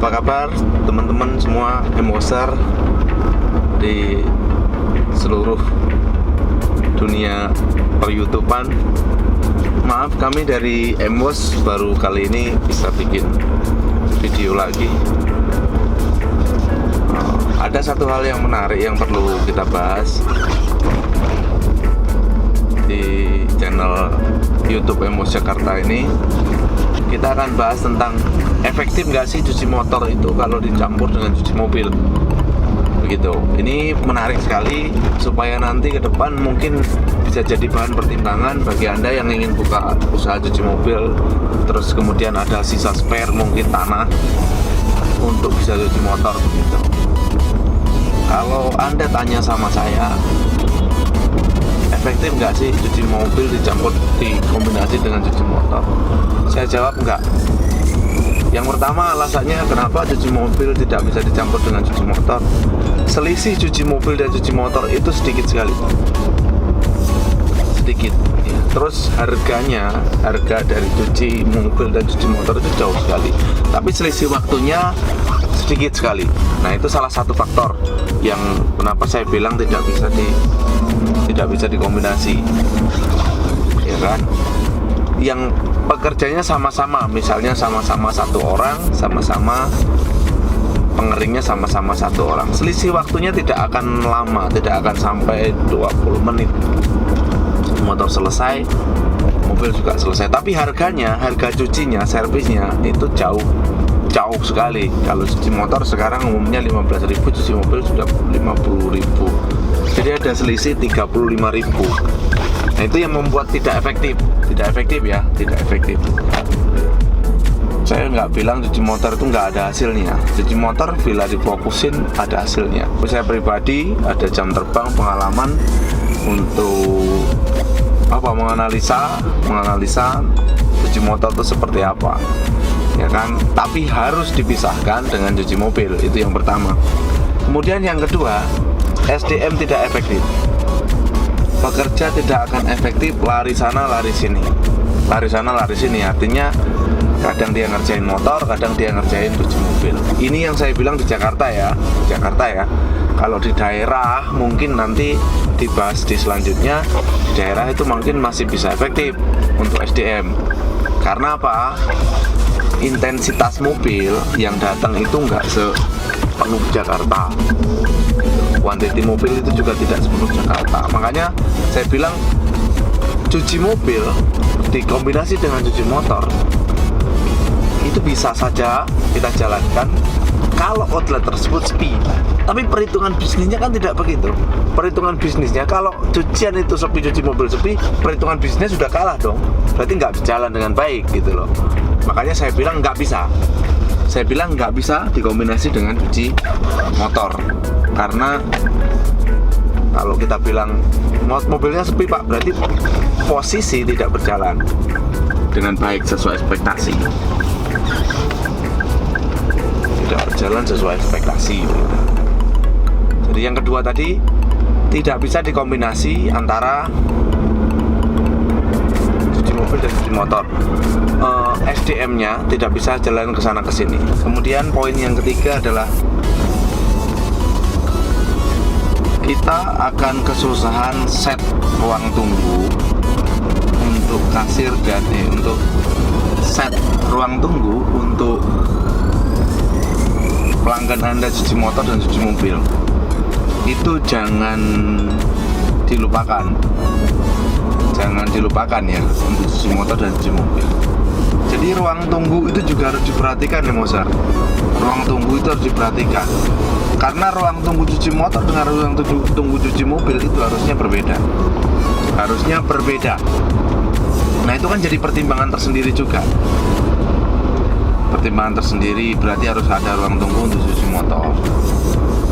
Apa kabar teman-teman semua Emoser di seluruh dunia per-YouTubean? Maaf, kami dari Emos baru kali ini bisa bikin video lagi. Ada satu hal yang menarik yang perlu kita bahas di channel YouTube Emos Jakarta ini. Kita akan bahas tentang efektif nggak sih cuci motor itu kalau dicampur dengan cuci mobil, begitu. Ini menarik sekali supaya nanti ke depan mungkin bisa jadi bahan pertimbangan bagi Anda yang ingin buka usaha cuci mobil, terus kemudian ada sisa spare mungkin tanah untuk bisa cuci motor, begitu. Kalau Anda tanya sama saya, efektif nggak sih cuci mobil dicampur dikombinasi dengan cuci motor? Saya jawab enggak. Yang pertama, alasannya kenapa cuci mobil tidak bisa dicampur dengan cuci motor. Selisih cuci mobil dan cuci motor itu sedikit sekali, sedikit ya. Terus harga dari cuci mobil dan cuci motor itu jauh sekali, tapi selisih waktunya sedikit sekali. Nah, itu salah satu faktor yang kenapa saya bilang tidak bisa dikombinasi, ya kan? Yang pekerjanya sama-sama, misalnya sama-sama satu orang, sama-sama pengeringnya sama-sama satu orang, selisih waktunya tidak akan lama, tidak akan sampai 20 menit motor selesai, mobil juga selesai. Tapi harga cucinya, servisnya itu jauh sekali. Kalau cuci motor sekarang umumnya 15.000, cuci mobil sudah 50.000. Jadi ada selisih 35.000. Nah, itu yang membuat tidak efektif ya. Saya nggak bilang cuci motor itu nggak ada hasilnya. Cuci motor bila difokusin ada hasilnya. Saya pribadi ada jam terbang pengalaman untuk menganalisa cuci motor itu seperti apa, ya kan? Tapi harus dipisahkan dengan cuci mobil, itu yang pertama. Kemudian yang kedua, SDM tidak efektif. Pekerja tidak akan efektif lari sana lari sini, artinya kadang dia ngerjain motor, kadang dia ngerjain cuci mobil. Ini yang saya bilang di Jakarta ya. Kalau di daerah mungkin nanti dibahas di selanjutnya. Di daerah itu mungkin masih bisa efektif untuk SDM. Karena apa? Intensitas mobil yang datang itu nggak sepenuh Jakarta. Kuantiti mobil itu juga tidak sepenuh Jakarta. Makanya saya bilang cuci mobil dikombinasi dengan cuci motor itu bisa saja kita jalankan kalau outlet tersebut sepi. Tapi perhitungan bisnisnya kan tidak begitu. Perhitungan bisnisnya kalau cucian itu sepi, cuci mobil sepi, perhitungan bisnisnya sudah kalah dong. Berarti nggak berjalan dengan baik gitu loh. Makanya saya bilang nggak bisa. Saya bilang nggak bisa dikombinasi dengan cuci motor. Karena kalau kita bilang mobilnya sepi Pak, berarti posisi tidak berjalan dengan baik sesuai ekspektasi. Tidak berjalan sesuai ekspektasi. Jadi yang kedua tadi, tidak bisa dikombinasi antara cuci mobil dan cuci motor. SDM-nya tidak bisa jalan ke sana ke sini. Kemudian poin yang ketiga adalah kita akan kesusahan set ruang tunggu untuk kasir dan untuk set ruang tunggu untuk pelanggan Anda cuci motor dan cuci mobil. Itu jangan dilupakan ya untuk cuci motor dan cuci mobil. Jadi ruang tunggu itu juga harus diperhatikan ya Mozar. Ruang tunggu itu harus diperhatikan. Karena ruang tunggu cuci motor dengan ruang tunggu cuci mobil itu harusnya berbeda. Nah, itu kan jadi pertimbangan tersendiri juga. Pertimbangan tersendiri berarti harus ada ruang tunggu untuk cuci motor.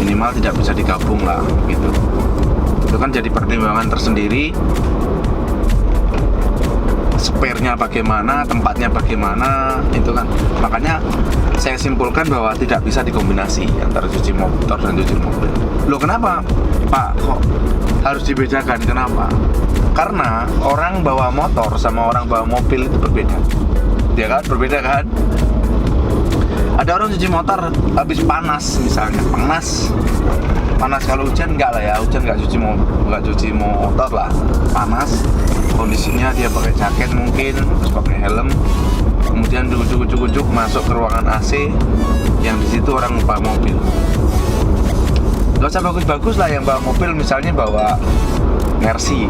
Minimal tidak bisa digabung lah gitu. Itu kan jadi pertimbangan tersendiri. Spare-nya bagaimana, tempatnya bagaimana, itu kan. Makanya saya simpulkan bahwa tidak bisa dikombinasi antara cuci motor dan cuci mobil. Loh, kenapa Pak kok harus dibedakan? Kenapa? Karena orang bawa motor sama orang bawa mobil itu berbeda. Ya kan? Berbeda kan? Ada orang cuci motor habis panas misalnya, panas kalau hujan enggak lah ya, hujan nggak cuci motor lah, panas kondisinya dia pakai jaket mungkin, terus pakai helm, kemudian ujuk masuk ke ruangan AC yang di situ orang bawa mobil. Gak usah bagus-bagus lah, yang bawa mobil misalnya bawa Mercy,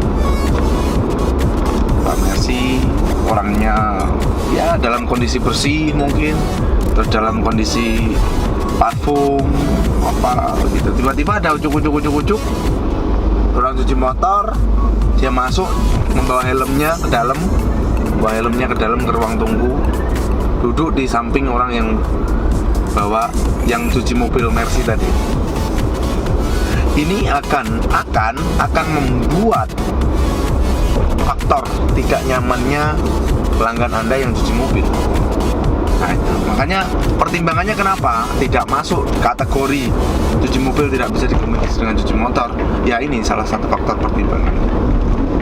orangnya ya dalam kondisi bersih mungkin, terus dalam kondisi parfum apa gitu, tiba-tiba ada ujuk orang cuci motor, dia masuk membawa helmnya ke dalam, ke ruang tunggu, duduk di samping orang yang cuci mobil Mercy tadi. Ini akan membuat faktor tidak nyamannya pelanggan Anda yang cuci mobil. Nah itu, makanya pertimbangannya kenapa tidak masuk kategori cuci mobil tidak bisa dikombinasi dengan cuci motor. Ya ini salah satu faktor pertimbangan.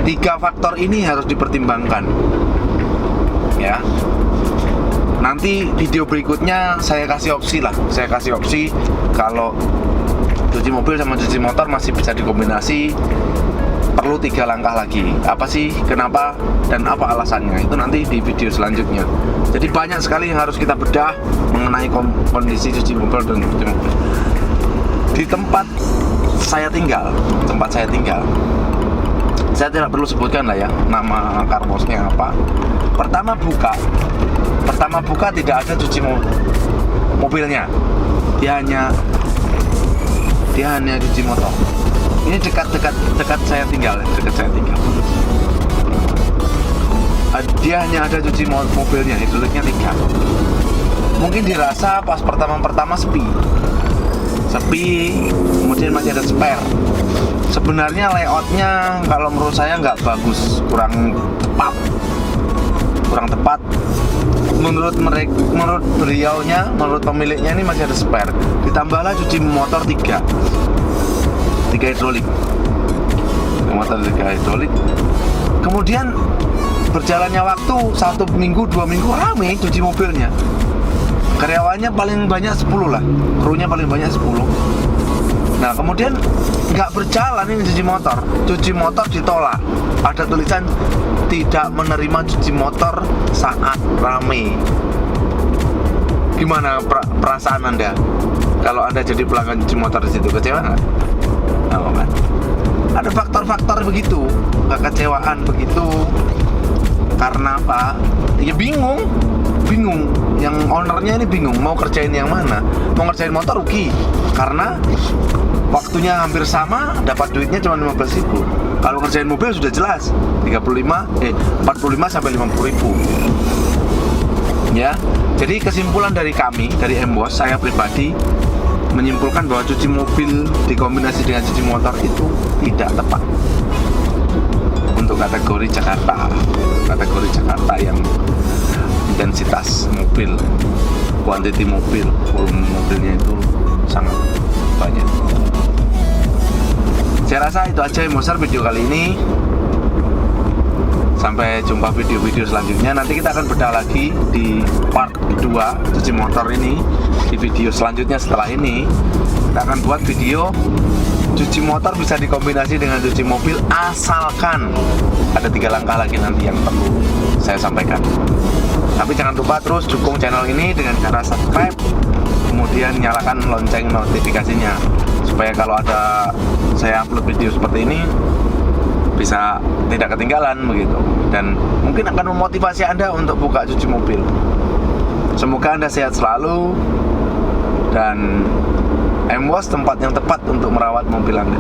3 faktor ini harus dipertimbangkan. Ya. Nanti video berikutnya saya kasih opsi kalau cuci mobil sama cuci motor masih bisa dikombinasi, perlu 3 langkah lagi. Apa sih, kenapa, dan apa alasannya? Itu nanti di video selanjutnya. Jadi banyak sekali yang harus kita bedah mengenai kondisi cuci mobil dan cuci mobil. Di tempat saya tinggal, saya tidak perlu sebutkan lah ya nama carwashnya apa. Pertama buka tidak ada cuci mobilnya, dia hanya cuci motor. Ini dekat saya tinggal. Dia hanya ada cuci mobilnya, hidroliknya 3. Mungkin dirasa pas pertama sepi, kemudian masih ada spare. Sebenarnya layoutnya kalau menurut saya nggak bagus, kurang tepat. Menurut pemiliknya ini masih ada spare. Ditambahlah cuci motor 3 hidrolik. Motor 3 hidrolik. Kemudian berjalannya waktu 1 minggu 2 minggu rame cuci mobilnya. Karyawannya paling banyak 10 lah, krunya paling banyak 10. Nah kemudian nggak berjalan ini cuci motor ditolak. Ada tulisan tidak menerima cuci motor saat rame. Gimana perasaan Anda kalau Anda jadi pelanggan cuci motor di situ? Kecewa nggak? Nah, kan? Ada faktor-faktor begitu, kekecewaan begitu. Karena apa? Ya bingung. Yang ownernya ini bingung mau kerjain yang mana. Mau ngerjain motor rugi karena waktunya hampir sama, dapat duitnya cuma 15.000. Kalau ngerjain mobil sudah jelas 45 sampai 50.000. Ya. Jadi kesimpulan dari kami, dari Emboss, saya pribadi menyimpulkan bahwa cuci mobil dikombinasi dengan cuci motor itu tidak tepat untuk kategori Jakarta yang intensitas mobil, kuantiti mobil, volume mobilnya itu sangat banyak. Saya rasa itu aja Embosser video kali ini. Sampai jumpa video-video selanjutnya. Nanti kita akan bedah lagi di part kedua cuci motor ini. Di video selanjutnya setelah ini kita akan buat video cuci motor bisa dikombinasi dengan cuci mobil, asalkan ada 3 langkah lagi nanti yang perlu saya sampaikan. Tapi jangan lupa terus dukung channel ini dengan cara subscribe, kemudian nyalakan lonceng notifikasinya supaya kalau ada saya upload video seperti ini bisa tidak ketinggalan begitu, dan mungkin akan memotivasi Anda untuk buka cuci mobil. Semoga Anda sehat selalu dan Emboss tempat yang tepat untuk merawat mobil Anda.